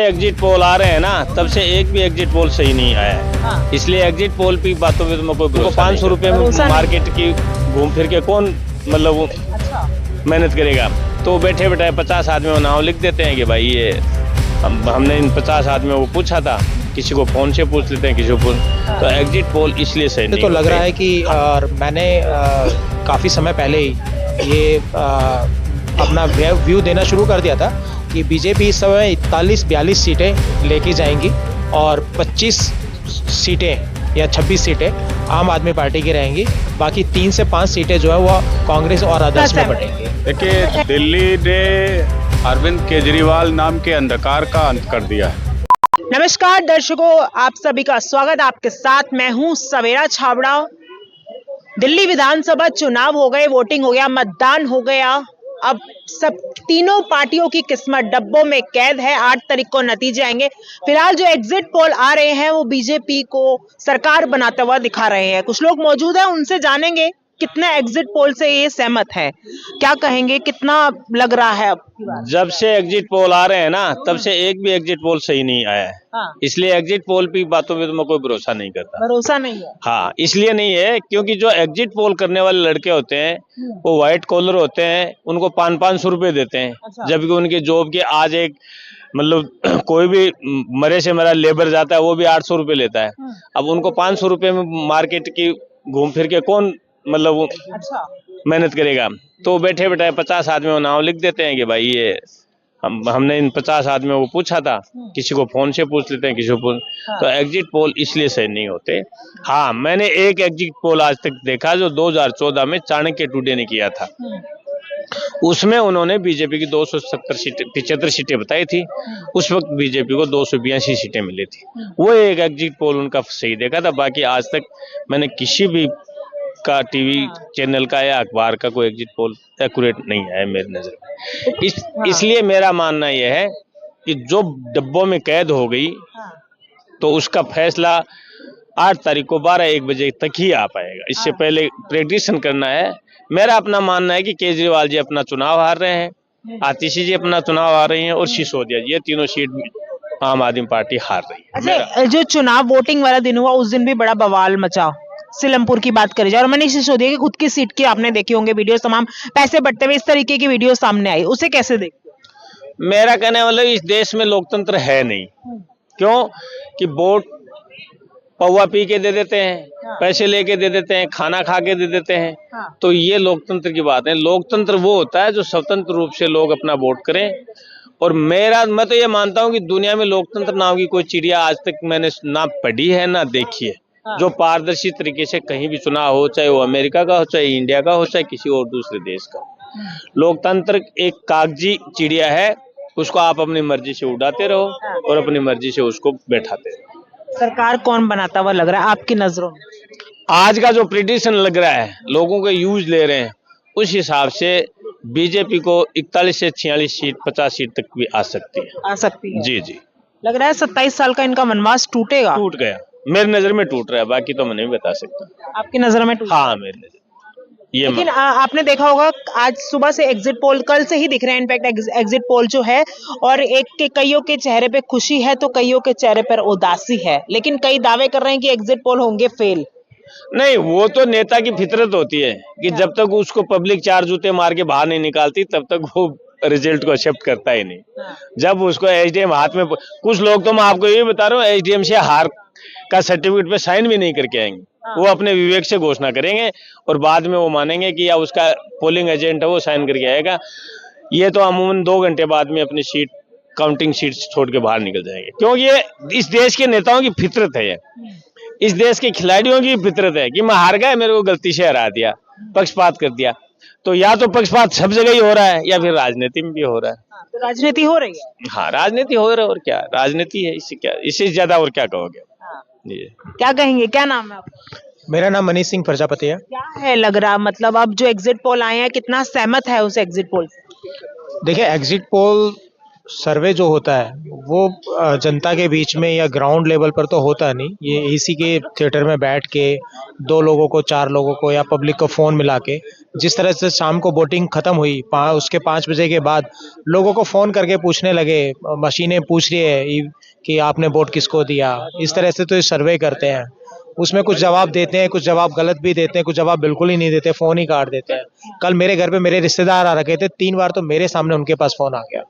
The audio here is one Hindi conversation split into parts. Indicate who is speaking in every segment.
Speaker 1: एग्जिट पोल आ रहे हैं ना, तब से एक भी एग्जिट पोल सही नहीं आया है।
Speaker 2: हाँ।
Speaker 1: इसलिए एग्जिट पोल की बातों में तो मैं कोई भरोसा 500 रुपए में
Speaker 2: भरोसा नहीं।
Speaker 1: मार्केट की घूम फिर के कौन मतलब वो
Speaker 2: अच्छा।
Speaker 1: मेहनत करेगा। तो बैठे बैठे 50 आदमियों का नाम लिख देते हैं कि भाई ये हमने इन 50 आदमियों को पूछा था, किसी को फोन से पूछ लेते हैं, किसी को तो एग्जिट पोल इसलिए सही नहीं
Speaker 3: तो लग
Speaker 1: होते।
Speaker 3: रहा है कि मैंने काफ़ी समय पहले ही ये अपना व्यू देना शुरू कर दिया था कि बीजेपी इस समय 41-42 सीटें लेके जाएंगी और 25 सीटें या 26 सीटें आम आदमी पार्टी की रहेंगी। बाकी 3 से 5 सीटें जो है वो कांग्रेस और अदर्स में बढ़ेंगी।
Speaker 4: देखिए, दिल्ली ने अरविंद केजरीवाल नाम के अंधकार का अंत कर दिया है।
Speaker 2: नमस्कार दर्शकों, आप सभी का स्वागत। आपके साथ मैं हूं सवेरा छाबड़ा। दिल्ली विधानसभा चुनाव हो गए, वोटिंग हो गया, मतदान हो गया। अब सब तीनों पार्टियों की किस्मत डब्बों में कैद है। 8 तारीख को नतीजे आएंगे। फिलहाल जो एग्जिट पोल आ रहे हैं वो बीजेपी को सरकार बनाता हुआ दिखा रहे हैं। कुछ लोग मौजूद हैं, उनसे जानेंगे कितने एग्जिट पोल से ये सहमत है, क्या कहेंगे, कितना लग रहा है अब की बात।
Speaker 1: जब से एग्जिट पोल आ रहे हैं ना, तब से एक भी एग्जिट पोल सही नहीं आया है।
Speaker 2: हाँ।
Speaker 1: इसलिए एग्जिट पोल की बातों में तो मैं कोई भरोसा नहीं करता।
Speaker 2: भरोसा नहीं है।
Speaker 1: हाँ, इसलिए नहीं है क्योंकि जो एग्जिट पोल करने वाले लड़के होते हैं वो व्हाइट कॉलर होते हैं, उनको 500-500 रुपए देते हैं।
Speaker 2: अच्छा।
Speaker 1: जबकि उनके जॉब के आज एक मतलब कोई भी मरे से मरा लेबर जाता है वो भी 800 रुपए लेता है। अब उनको 500 रुपए में मार्केट की घूम फिर के कौन मतलब वो
Speaker 2: अच्छा।
Speaker 1: मेहनत करेगा। तो बैठे बैठे 50 आदमियों का नाम लिख देते हैं कि भाई ये हमने इन 50 आदमियों को पूछा था, किसी को फोन से पूछ लेते हैं, किसी को तो एग्जिट पोल इसलिए सही नहीं होते। हाँ, मैंने एक एग्जिट पोल आज तक देखा जो 2014 में चाणक्य टुडे ने किया था। उसमें उन्होंने बीजेपी की 270 सीटें 75 सीटें बताई थी। उस वक्त बीजेपी को 282 सीटें मिली थी। वो एक एग्जिट पोल उनका सही देखा था। बाकी आज तक मैंने किसी भी का टीवी चैनल का या अखबार का कोई एग्जिट पोल एक्यूरेट नहीं है मेरी नजर में। इसलिए मेरा मानना यह है कि जो डब्बों में कैद हो गई तो उसका फैसला 8 तारीख को 12-1 बजे तक ही आ पाएगा। इससे पहले प्रेडिक्शन करना है। मेरा अपना मानना है कि केजरीवाल जी अपना चुनाव हार रहे हैं, आतिशी जी अपना चुनाव हार रही हैं और सिसोदिया जी, ये तीनों सीट आम आदमी पार्टी हार रही है।
Speaker 2: अच्छा, जो चुनाव वोटिंग वाला दिन हुआ उस दिन भी बड़ा बवाल मचा। सिलमपुर की बात करी जाए और मनीष सिसोदिया की खुद की सीट की आपने देखी होंगे वीडियो, तमाम पैसे बढ़ते हुए इस तरीके की वीडियो सामने आई, उसे कैसे देखते हो?
Speaker 1: मेरा कहने वाला इस देश में लोकतंत्र है नहीं। क्यों कि वोट पौवा पी के दे देते हैं, पैसे लेके दे देते हैं, खाना खा के दे देते हैं। तो ये लोकतंत्र की बात है। लोकतंत्र वो होता है जो स्वतंत्र रूप से लोग अपना वोट करें। और मैं तो ये मानता हूं कि दुनिया में लोकतंत्र नाम की कोई चिड़िया आज तक मैंने ना पढ़ी है ना देखी है, जो पारदर्शी तरीके से कहीं भी चुनाव हो, चाहे वो अमेरिका का हो, चाहे इंडिया का हो, चाहे किसी और दूसरे देश का हो। लोकतंत्र एक कागजी चिड़िया है, उसको आप अपनी मर्जी से उड़ाते रहो और अपनी मर्जी से उसको बैठाते रहो।
Speaker 2: सरकार कौन बनाता हुआ लग रहा है आपकी नजरों में?
Speaker 1: आज का जो प्रेडिक्शन लग रहा है, लोगों के यूज ले रहे हैं, उस हिसाब से बीजेपी को 41 से 46 सीट 50 सीट तक भी आ सकती है।
Speaker 2: आ सकती है।
Speaker 1: जी जी,
Speaker 2: लग रहा है 27 साल का इनका वनवास टूटेगा।
Speaker 1: टूट गया। मेरी नजर में टूट रहा है, बाकी तो मैं नहीं बता सकता।
Speaker 2: आपकी नजर में टूट?
Speaker 1: हाँ, मेरी नजर ये
Speaker 2: लेकिन आपने देखा होगा आज सुबह से एग्जिट पोल कल से ही दिख रहे हैं। इनफैक्ट एग्जिट पोल जो है, और एक के कईयों के चेहरे पे खुशी है तो कईयों के चेहरे पर उदासी है। लेकिन कई दावे कर रहे हैं कि एग्जिट पोल होंगे फेल।
Speaker 1: नहीं, वो तो नेता की फितरत होती है कि जब तक उसको पब्लिक 4 जूते मार के बाहर नहीं निकालती तब तक वो रिजल्ट को एक्सेप्ट करता ही नहीं। जब उसको एसडीएम हाथ में, कुछ लोग तो मैं आपको ये बता रहा हूँ, एसडीएम से हार का सर्टिफिकेट पे साइन भी नहीं करके आएंगे। वो अपने विवेक से घोषणा करेंगे और बाद में वो मानेंगे कि या उसका पोलिंग एजेंट है वो साइन करके आएगा। ये तो अमूमन 2 घंटे बाद में अपनी सीट, काउंटिंग सीट छोड़ के बाहर निकल जाएंगे। क्योंकि ये इस देश के नेताओं की फितरत है। ये इस देश के खिलाड़ियों की फितरत है कि मैं हार गया, मेरे को गलती से हरा दिया, पक्षपात कर दिया। तो या तो पक्षपात सब जगह ही हो रहा है या फिर राजनीति में भी हो रहा है।
Speaker 2: तो राजनीति हो रही है।
Speaker 1: हाँ, राजनीति हो रहा है और क्या, राजनीति है, इससे क्या, इससे ज्यादा और क्या कहोगे? जी,
Speaker 2: क्या कहेंगे, क्या नाम है आपका?
Speaker 3: मेरा नाम मनीष सिंह प्रजापति है।
Speaker 2: क्या है लग रहा, मतलब अब जो एग्जिट पोल आए हैं कितना सहमत है उस एग्जिट पोल से?
Speaker 3: देखिए, एग्जिट पोल सर्वे जो होता है वो जनता के बीच में या ग्राउंड लेवल पर तो होता नहीं। ये एसी के थिएटर में बैठ के 2 लोगों को, 4 लोगों को या पब्लिक को फ़ोन मिला के, जिस तरह से शाम को वोटिंग ख़त्म हुई उसके 5 बजे के बाद लोगों को फ़ोन करके पूछने लगे, मशीनें पूछ रही है कि आपने वोट किसको दिया। इस तरह से तो ये सर्वे करते हैं। उसमें कुछ जवाब देते हैं, कुछ जवाब गलत भी देते हैं, कुछ जवाब बिल्कुल ही नहीं देते, फ़ोन ही काट देते हैं। कल मेरे घर पे मेरे रिश्तेदार आ रखे थे, 3 बार तो मेरे सामने उनके पास फ़ोन आ गया।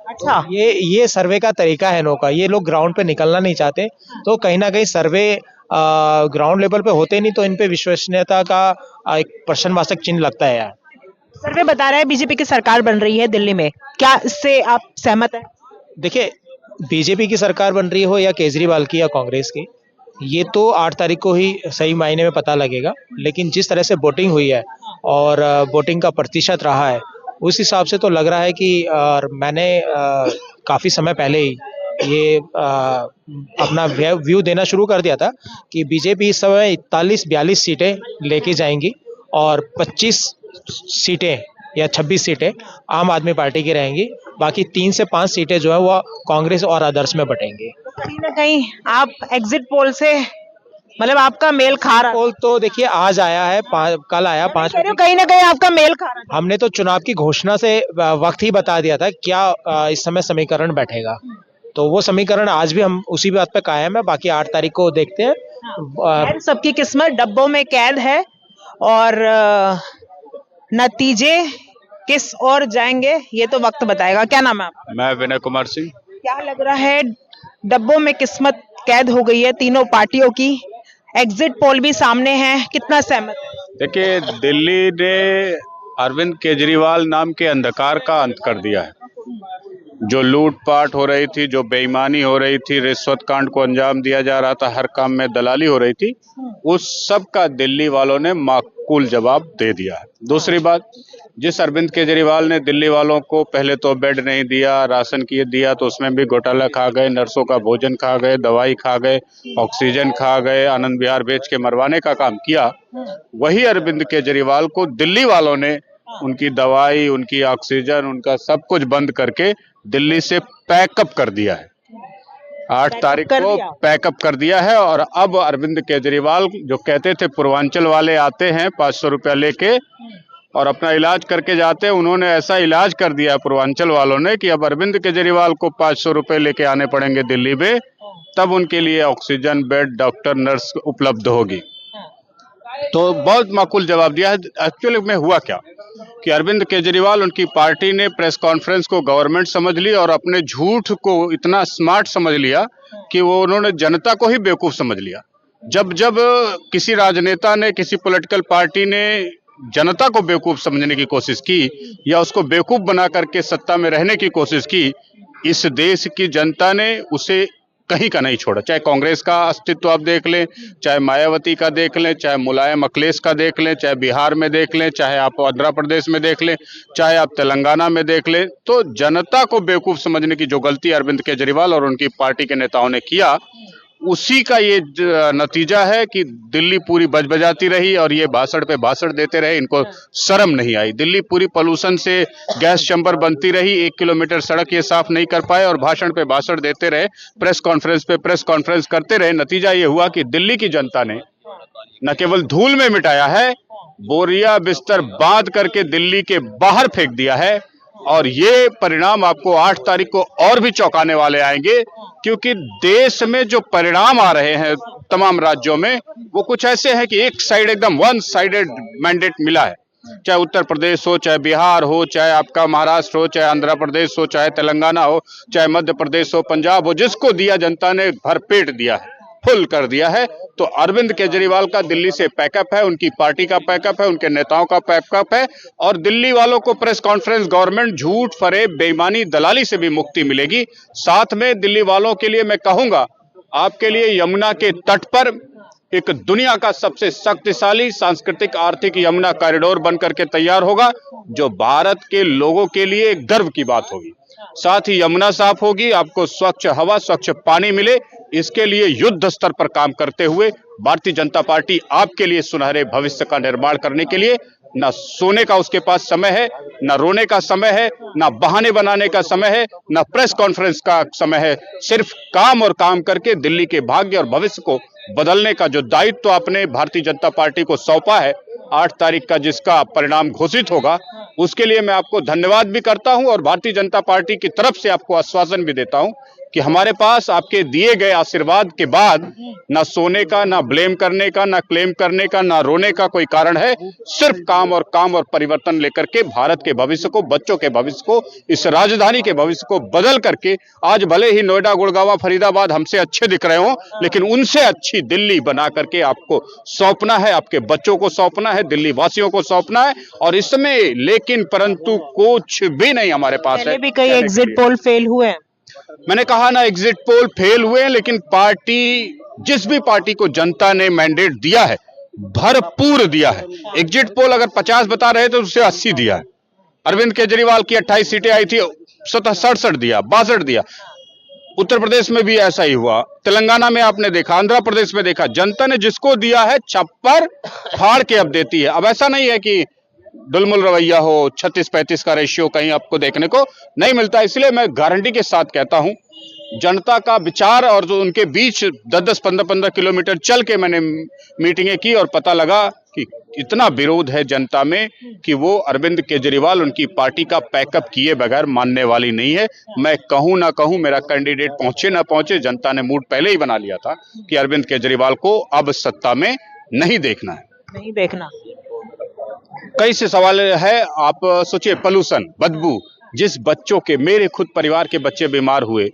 Speaker 2: अच्छा,
Speaker 3: ये सर्वे का तरीका है इनों का। ये लोग ग्राउंड पे निकलना नहीं चाहते, तो कहीं ना कहीं सर्वे ग्राउंड लेवल पे होते नहीं, तो इन पे विश्वसनीयता का एक प्रश्नवाचक चिन्ह लगता है यार।
Speaker 2: सर्वे बता रहा है बीजेपी की सरकार बन रही है दिल्ली में, क्या इससे आप सहमत हैं?
Speaker 3: देखिए, बीजेपी की सरकार बन रही हो या केजरीवाल की या कांग्रेस की, ये तो 8 तारीख को ही सही मायने में पता लगेगा। लेकिन जिस तरह से वोटिंग हुई है और वोटिंग का प्रतिशत रहा है, उस हिसाब से तो लग रहा है कि मैंने काफ़ी समय पहले ही ये अपना व्यू देना शुरू कर दिया था कि बीजेपी इस समय 41-42 सीटें लेके जाएंगी और 25 सीटें या 26 सीटें आम आदमी पार्टी की रहेंगी। बाकी 3 से 5 सीटें जो है वो कांग्रेस और अदर्स में बटेंगी।
Speaker 2: कहीं ना कहीं आप एग्जिट पोल से मतलब आपका मेल खा रहा है।
Speaker 3: पोल तो देखिए आज आया है, कल आया 5
Speaker 2: कह रहे हो कहीं ना कहीं आपका मेल खा रहा है।
Speaker 3: हमने तो चुनाव की घोषणा से वक्त ही बता दिया था क्या इस समय समीकरण बैठेगा, तो वो समीकरण आज भी हम उसी बात पे कायम है। बाकी 8 तारीख को देखते हैं।
Speaker 2: खैर, सबकी किस्मत डब्बों में कैद है और नतीजे किस ओर जाएंगे ये तो वक्त बताएगा। क्या नाम है आपका?
Speaker 4: मैं विनय कुमार सिंह।
Speaker 2: क्या लग रहा है, डब्बों में किस्मत कैद हो गई है तीनों पार्टियों की, एग्जिट पोल भी सामने है, कितना सहमत है?
Speaker 4: देखिए, दिल्ली ने अरविंद केजरीवाल नाम के अंधकार का अंत कर दिया है। जो लूटपाट हो रही थी, जो बेईमानी हो रही थी, रिश्वत कांड को अंजाम दिया जा रहा था, हर काम में दलाली हो रही थी, उस सब का दिल्ली वालों ने माकूल जवाब दे दिया है। दूसरी बात, जिस अरविंद केजरीवाल ने दिल्ली वालों को पहले तो बेड नहीं दिया, राशन की दिया तो उसमें भी घोटाला खा गए, नर्सों का भोजन खा गए, दवाई खा गए, ऑक्सीजन खा गए, आनंद विहार बेच के मरवाने का काम किया, वही अरविंद केजरीवाल को दिल्ली वालों ने उनकी दवाई, उनकी ऑक्सीजन, उनका सब कुछ बंद करके दिल्ली से पैकअप कर दिया है। 8 तारीख को पैकअप कर दिया है। और अब अरविंद केजरीवाल जो कहते थे पूर्वांचल वाले आते हैं 500 रुपया लेके और अपना इलाज करके जाते हैं, उन्होंने ऐसा इलाज कर दिया पूर्वांचल वालों ने कि अब अरविंद केजरीवाल को 500 रुपए लेके आने पड़ेंगे दिल्ली में, तब उनके लिए ऑक्सीजन बेड, डॉक्टर, नर्स उपलब्ध होगी। तो बहुत माकूल जवाब दिया है। एक्चुअली में हुआ क्या कि अरविंद केजरीवाल, उनकी पार्टी ने प्रेस कॉन्फ्रेंस को गवर्नमेंट समझ ली और अपने झूठ को इतना स्मार्ट समझ लिया कि वो उन्होंने जनता को ही बेवकूफ समझ लिया। जब जब किसी राजनेता ने, किसी पॉलिटिकल पार्टी ने जनता को बेवकूफ समझने की कोशिश की या उसको बेवकूफ बना करके सत्ता में रहने की कोशिश की, इस देश की जनता ने उसे कहीं का नहीं छोड़ा। चाहे कांग्रेस का अस्तित्व आप देख लें, चाहे मायावती का देख लें, चाहे मुलायम अखिलेश का देख लें, चाहे बिहार में देख लें, चाहे आप आंध्र प्रदेश में देख लें, चाहे आप तेलंगाना में देख लें, तो जनता को बेवकूफ समझने की जो गलती अरविंद केजरीवाल और उनकी पार्टी के नेताओं ने किया, उसी का ये नतीजा है कि दिल्ली पूरी बजबजाती रही और ये भाषण पे भाषण देते रहे, इनको शर्म नहीं आई। दिल्ली पूरी पोल्यूशन से गैस चैम्बर बनती रही, 1 किलोमीटर सड़क ये साफ नहीं कर पाए और भाषण पे भाषण देते रहे, प्रेस कॉन्फ्रेंस पे प्रेस कॉन्फ्रेंस करते रहे। नतीजा ये हुआ कि दिल्ली की जनता ने न केवल धूल में मिटाया है, बोरिया बिस्तर बांध करके दिल्ली के बाहर फेंक दिया है। और ये परिणाम आपको 8 तारीख को और भी चौंकाने वाले आएंगे, क्योंकि देश में जो परिणाम आ रहे हैं तमाम राज्यों में, वो कुछ ऐसे हैं कि एक साइड, एकदम वन साइडेड मैंडेट मिला है। चाहे उत्तर प्रदेश हो, चाहे बिहार हो, चाहे आपका महाराष्ट्र हो, चाहे आंध्र प्रदेश हो, चाहे तेलंगाना हो, चाहे मध्य प्रदेश हो, पंजाब हो, जिसको दिया जनता ने भरपेट दिया है, फुल कर दिया है। तो अरविंद केजरीवाल का दिल्ली से पैकअप है, उनकी पार्टी का पैकअप है, उनके नेताओं का पैकअप है। और दिल्ली वालों को प्रेस कॉन्फ्रेंस, गवर्नमेंट, झूठ, फरेब, बेईमानी, दलाली से भी मुक्ति मिलेगी। साथ में दिल्ली वालों के लिए मैं कहूंगा, आपके लिए यमुना के तट पर एक दुनिया का सबसे शक्तिशाली सांस्कृतिक आर्थिक यमुना कॉरिडोर बनकर के तैयार होगा, जो भारत के लोगों के लिए गर्व की बात होगी। साथ ही यमुना साफ होगी, आपको स्वच्छ हवा, स्वच्छ पानी मिले, इसके लिए युद्ध स्तर पर काम करते हुए भारतीय जनता पार्टी आपके लिए सुनहरे भविष्य का निर्माण करने के लिए ना सोने का उसके पास समय है, ना रोने का समय है, ना बहाने बनाने का समय है, ना प्रेस कॉन्फ्रेंस का समय है। सिर्फ काम और काम करके दिल्ली के भाग्य और भविष्य को बदलने का जो दायित्व आपने भारतीय जनता पार्टी को सौंपा है, 8 तारीख का जिसका परिणाम घोषित होगा, उसके लिए मैं आपको धन्यवाद भी करता हूं और भारतीय जनता पार्टी की तरफ से आपको आश्वासन भी देता हूं कि हमारे पास आपके दिए गए आशीर्वाद के बाद ना सोने का, ना ब्लेम करने का, ना क्लेम करने का, ना रोने का कोई कारण है। सिर्फ काम और परिवर्तन लेकर के भारत के भविष्य को, बच्चों के भविष्य को, इस राजधानी के भविष्य को बदल करके, आज भले ही नोएडा, गुड़गांव, फरीदाबाद हमसे अच्छे दिख रहे हो, लेकिन उनसे अच्छी दिल्ली बना करके आपको सौंपना है, आपके बच्चों को सौंपना है, दिल्ली वासियों को सौंपना है। और इसमें लेकिन परंतु कुछ भी नहीं हमारे पास है।
Speaker 2: पहले भी कई एग्जिट पोल फेल हुए हैं।
Speaker 4: मैंने कहा ना, एग्जिट पोल फेल हुए हैं, लेकिन पार्टी, जिस भी पार्टी को जनता ने मैंडेट दिया है, भरपूर दिया है। एग्जिट पोल अगर 50 बता रहे तो उससे 80 दिया है। अरविंद केजरीवाल की 28 सीटें आई थी, 67 दिया, 62 दिया। उत्तर प्रदेश में भी ऐसा ही हुआ, तेलंगाना में आपने देखा, आंध्र प्रदेश में देखा, जनता ने जिसको दिया है छप्पर फाड़ के अब देती है। अब ऐसा नहीं है कि डुलमुल रवैया हो, 36-35 का रेशियो कहीं आपको देखने को नहीं मिलता। इसलिए मैं गारंटी के साथ कहता हूं, जनता का विचार और जो उनके बीच 10-10, 15-15 किलोमीटर चल के मैंने मीटिंगें की और पता लगा कि इतना विरोध है जनता में कि वो अरविंद केजरीवाल, उनकी पार्टी का पैकअप किए बगैर मानने वाली नहीं है। मैं कहूं ना कहूं, मेरा कैंडिडेट पहुंचे ना पहुंचे, जनता ने मूड पहले ही बना लिया था कि अरविंद केजरीवाल को अब सत्ता में नहीं देखना है।
Speaker 2: नहीं देखना।
Speaker 4: कई से सवाल है। आप सोचिए, पोल्यूशन, बदबू, जिस बच्चों के, मेरे खुद परिवार के बच्चे बीमार हुए,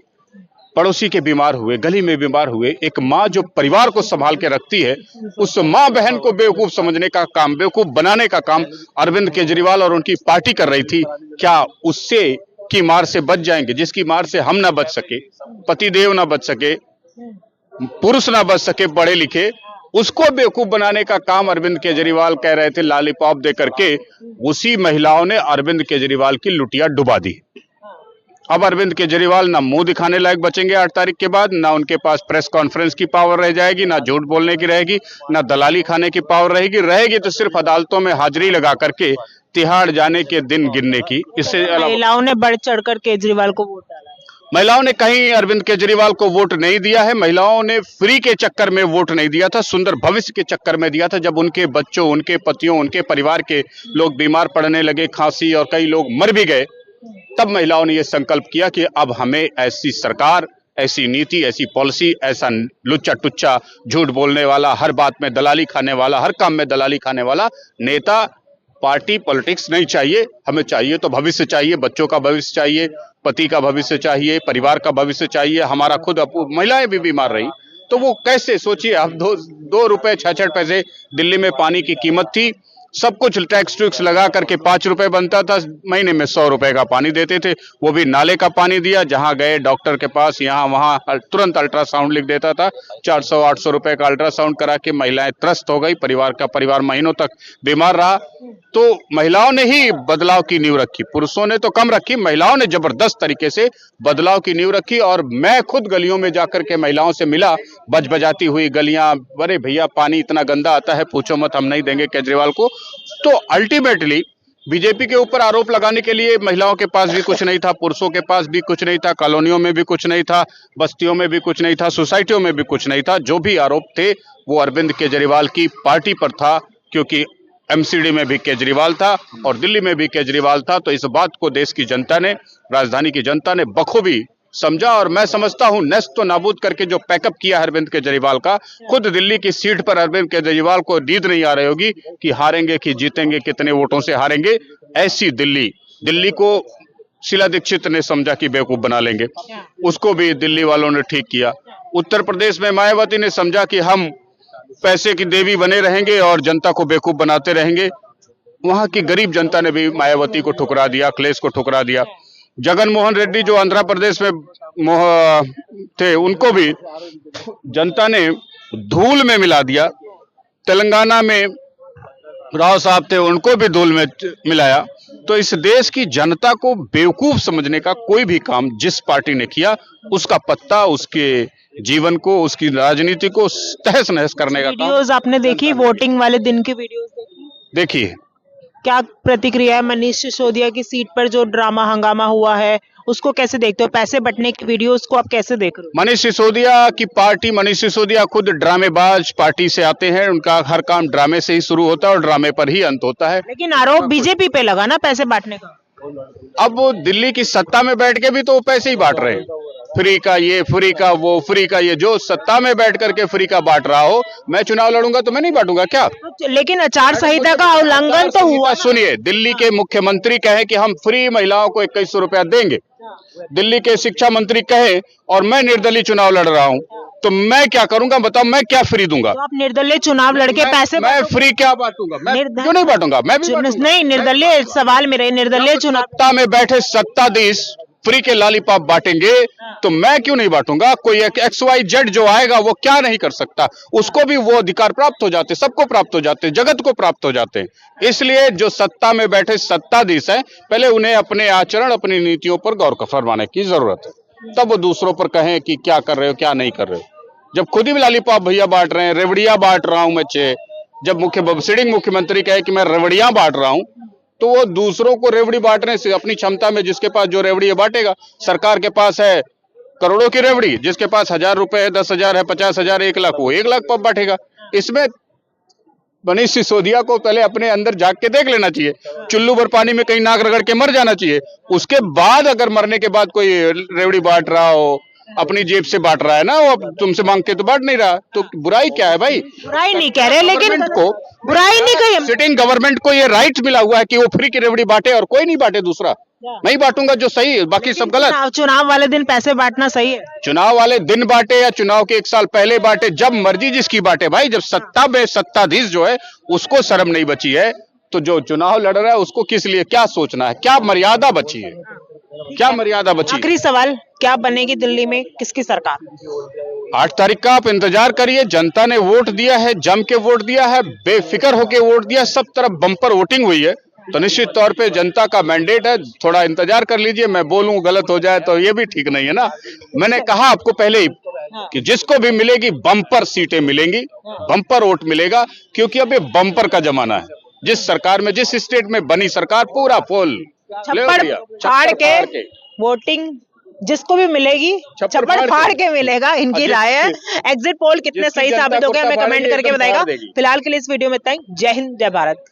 Speaker 4: पड़ोसी के बीमार हुए, गली में बीमार हुए, एक माँ जो परिवार को संभाल के रखती है, उस माँ बहन को बेवकूफ समझने का काम, बेवकूफ बनाने का काम अरविंद केजरीवाल और उनकी पार्टी कर रही थी। क्या उससे की मार से बच जाएंगे? जिसकी मार से हम ना बच सके, पतिदेव ना बच सके, पुरुष ना बच सके पढ़े लिखे, उसको बेवकूफ बनाने का काम अरविंद केजरीवाल कर रहे थे लॉलीपॉप दे करके। उसी महिलाओं ने अरविंद केजरीवाल की लुटिया डुबा दी। अब अरविंद केजरीवाल ना मुंह दिखाने लायक बचेंगे 8 तारीख के बाद, ना उनके पास प्रेस कॉन्फ्रेंस की पावर रह जाएगी, ना झूठ बोलने की रहेगी, ना दलाली खाने की पावर रहेगी तो सिर्फ अदालतों में हाजिरी लगा करके तिहाड़ जाने के दिन गिनने की। इससे
Speaker 2: महिलाओं ने बढ़ चढ़कर केजरीवाल को वोट डाला।
Speaker 4: महिलाओं ने कहीं अरविंद केजरीवाल को वोट नहीं दिया है। महिलाओं ने फ्री के चक्कर में वोट नहीं दिया था, सुंदर भविष्य के चक्कर में दिया था। जब उनके बच्चों, उनके पतियों, उनके परिवार के लोग बीमार पड़ने लगे, खांसी और कई लोग मर भी गए, तब महिलाओं ने यह संकल्प किया कि अब हमें ऐसी सरकार, ऐसी नीति, ऐसी पॉलिसी, ऐसा लुच्चा टुच्चा, झूठ बोलने वाला, हर बात में दलाली खाने वाला, हर काम में दलाली खाने वाला नेता, पार्टी, पॉलिटिक्स नहीं चाहिए। हमें चाहिए तो भविष्य चाहिए, बच्चों का भविष्य चाहिए, पति का भविष्य चाहिए, परिवार का भविष्य चाहिए। हमारा खुद महिलाएं भी बीमार रही तो वो कैसे, सोचिए, अब 2 रुपए 66 पैसे दिल्ली में पानी की कीमत थी। सब कुछ टैक्स लगा करके 5 रुपए बनता था, महीने में 100 रुपए का पानी देते थे, वो भी नाले का पानी दिया। जहां गए डॉक्टर के पास, यहाँ वहां तुरंत अल्ट्रासाउंड लिख देता था। 400-800 रुपए का अल्ट्रासाउंड करा के महिलाएं त्रस्त हो गई, परिवार महीनों तक बीमार रहा। तो महिलाओं ने ही बदलाव की नींव रखी, पुरुषों ने तो कम रखी, महिलाओं ने जबरदस्त तरीके से बदलाव की नींव रखी। और मैं खुद गलियों में जाकर के महिलाओं से मिला, बजबजाती हुई गलियां, अरे भैया पानी इतना गंदा आता है, पूछो मत, हम नहीं देंगे केजरीवाल को। तो अल्टीमेटली बीजेपी के ऊपर आरोप लगाने के लिए महिलाओं के पास भी कुछ नहीं था, पुरुषों के पास भी कुछ नहीं था, कॉलोनियों में भी कुछ नहीं था, बस्तियों में भी कुछ नहीं था, सोसाइटियों में भी कुछ नहीं था। जो भी आरोप थे वो अरविंद केजरीवाल की पार्टी पर था, क्योंकि एमसीडी में भी केजरीवाल था और दिल्ली में भी केजरीवाल था। तो इस बात को देश की जनता ने, राजधानी की जनता ने बखूबी समझा। और मैं समझता हूं, नेस्त तो नाबूद करके जो पैकअप किया अरविंद केजरीवाल का, खुद दिल्ली की सीट पर अरविंद केजरीवाल को नींद नहीं आ रही होगी कि हारेंगे कि जीतेंगे, कितने वोटों से हारेंगे। ऐसी दिल्ली को शीला दीक्षित ने समझा कि बेवकूफ बना लेंगे, उसको भी दिल्ली वालों ने ठीक किया। उत्तर प्रदेश में मायावती ने समझा कि हम पैसे की देवी बने रहेंगे और जनता को बेवकूफ बनाते रहेंगे। वहां की गरीब जनता ने भी मायावती को ठुकरा दिया, अखिलेश को ठुकरा दिया। जगन मोहन रेड्डी जो आंध्र प्रदेश में थे, उनको भी जनता ने धूल में मिला दिया। तेलंगाना में राव साहब थे, उनको भी धूल में मिलाया। तो इस देश की जनता को बेवकूफ समझने का कोई भी काम जिस पार्टी ने किया, उसका पत्ता, उसके जीवन को, उसकी राजनीति को तहस नहस करने का काम।
Speaker 2: वीडियोस आपने देखी, वोटिंग वाले दिन की वीडियोस देखी?
Speaker 4: देखिए,
Speaker 2: क्या प्रतिक्रिया है मनीष सिसोदिया की सीट पर जो ड्रामा हंगामा हुआ है, उसको कैसे देखते हो? पैसे बंटने की वीडियोस को आप कैसे देख रहे हो?
Speaker 4: मनीष सिसोदिया की पार्टी, मनीष सिसोदिया खुद ड्रामेबाज पार्टी से आते हैं। उनका हर काम ड्रामे से ही शुरू होता है और ड्रामे पर ही अंत होता है।
Speaker 2: लेकिन आरोप बीजेपी पे लगा ना पैसे बांटने का।
Speaker 4: अब वो दिल्ली की सत्ता में बैठ के भी तो वो पैसे ही बांट रहे हैं। फ्री का ये, फ्री का वो, फ्री का ये। जो सत्ता में बैठ करके फ्री का बांट रहा हो, मैं चुनाव लड़ूंगा तो मैं नहीं बांटूंगा क्या?
Speaker 2: लेकिन आचार संहिता का उल्लंघन तो हुआ।
Speaker 4: सुनिए, दिल्ली के मुख्यमंत्री कहे कि हम फ्री महिलाओं को 2100 रुपया देंगे। दिल्ली के शिक्षा मंत्री कहे और मैं निर्दलीय चुनाव लड़ रहा हूं, तो मैं क्या करूंगा बताओ? मैं क्या फ्री दूंगा?
Speaker 2: तो आप निर्दलीय चुनाव लड़के पैसे
Speaker 4: मैं फ्री क्या बांटूंगा? मैं क्यों नहीं बांटूंगा? मैं भी बांटूंगा।
Speaker 2: नहीं, निर्दलीय सवाल मेरे, निर्दलीय चुनाव।
Speaker 4: सत्ता में बैठे सत्ताधीश फ्री के लॉलीपॉप बांटेंगे तो मैं क्यों नहीं बांटूंगा? कोई एक XYZ जो आएगा वो क्या नहीं कर सकता? उसको भी वो अधिकार प्राप्त हो जाते, सबको प्राप्त हो जाते, जगत को प्राप्त हो जाते हैं। इसलिए जो सत्ता में बैठे सत्ताधीश हैं, पहले उन्हें अपने आचरण, अपनी नीतियों पर गौर फरमाने की जरूरत है, तब वो दूसरों पर कहें कि क्या कर रहे हो, क्या नहीं कर रहे हो। जब खुद ही लॉलीपॉप भैया बांट रहे हैं, रेवड़िया बांट रहा हूं मैं, जब सिटिंग मुख्यमंत्री कहे कि मैं रेवड़िया बांट रहा हूं, तो वो दूसरों को रेवड़ी बांटने से अपनी क्षमता में, जिसके पास जो रेवड़ी है बांटेगा। सरकार के पास है करोड़ों की रेवड़ी, जिसके पास 1000 रुपए है, 10,000 है, 50,000, 1 लाख, वो 1 लाख पर बांटेगा। इसमें मनीष सिसोदिया को पहले अपने अंदर झांक के देख लेना चाहिए। चुल्लू भर पानी में कहीं नाक रगड़ के मर जाना चाहिए। उसके बाद अगर मरने के बाद कोई रेवड़ी बांट रहा हो, अपनी जेब से बांट रहा है ना, वो तुमसे मांग के तो बांट नहीं रहा, तो बुराई क्या है भाई?
Speaker 2: बुराई नहीं कह रहे, लेकिन बुराई नहीं कही।
Speaker 4: सिटिंग गवर्नमेंट को ये राइट मिला हुआ है कि वो फ्री की रेवड़ी बांटे और कोई नहीं बांटे दूसरा। मैं ही बांटूंगा जो सही है, बाकी सब गलत।
Speaker 2: चुनाव वाले दिन पैसे बांटना सही है?
Speaker 4: चुनाव वाले दिन बांटे या चुनाव के 1 साल पहले बांटे, जब मर्जी जिसकी बांटे भाई। जब सत्ता में सत्ताधीश जो है उसको शर्म नहीं बची है, तो जो चुनाव लड़ रहा है उसको किस लिए क्या सोचना है? क्या मर्यादा बची है? क्या मर्यादा बची?
Speaker 2: आखिरी सवाल, क्या बनेगी दिल्ली में, किसकी सरकार?
Speaker 4: 8 तारीख का आप इंतजार करिए। जनता ने वोट दिया है, जम के वोट दिया है, बेफिक्र होके वोट दिया, सब तरफ बम्पर वोटिंग हुई है, तो निश्चित तौर पे जनता का मैंडेट है। थोड़ा इंतजार कर लीजिए। मैं बोलूं गलत हो जाए तो ये भी ठीक नहीं है ना। मैंने कहा आपको पहले ही कि जिसको भी मिलेगी बम्पर सीटें मिलेंगी, बम्पर वोट मिलेगा, क्योंकि अब ये बम्पर का जमाना है। जिस सरकार में, जिस स्टेट में बनी सरकार, पूरा फुल
Speaker 2: छप्पड़ फाड़ के वोटिंग जिसको भी मिलेगी, छप्पड़ फाड़ के मिलेगा, इनकी राय है। एग्जिट पोल कितने सही साबित हो गए हमें कमेंट करके बताएगा। फिलहाल के लिए इस वीडियो में इतना ही। जय हिंद, जय भारत।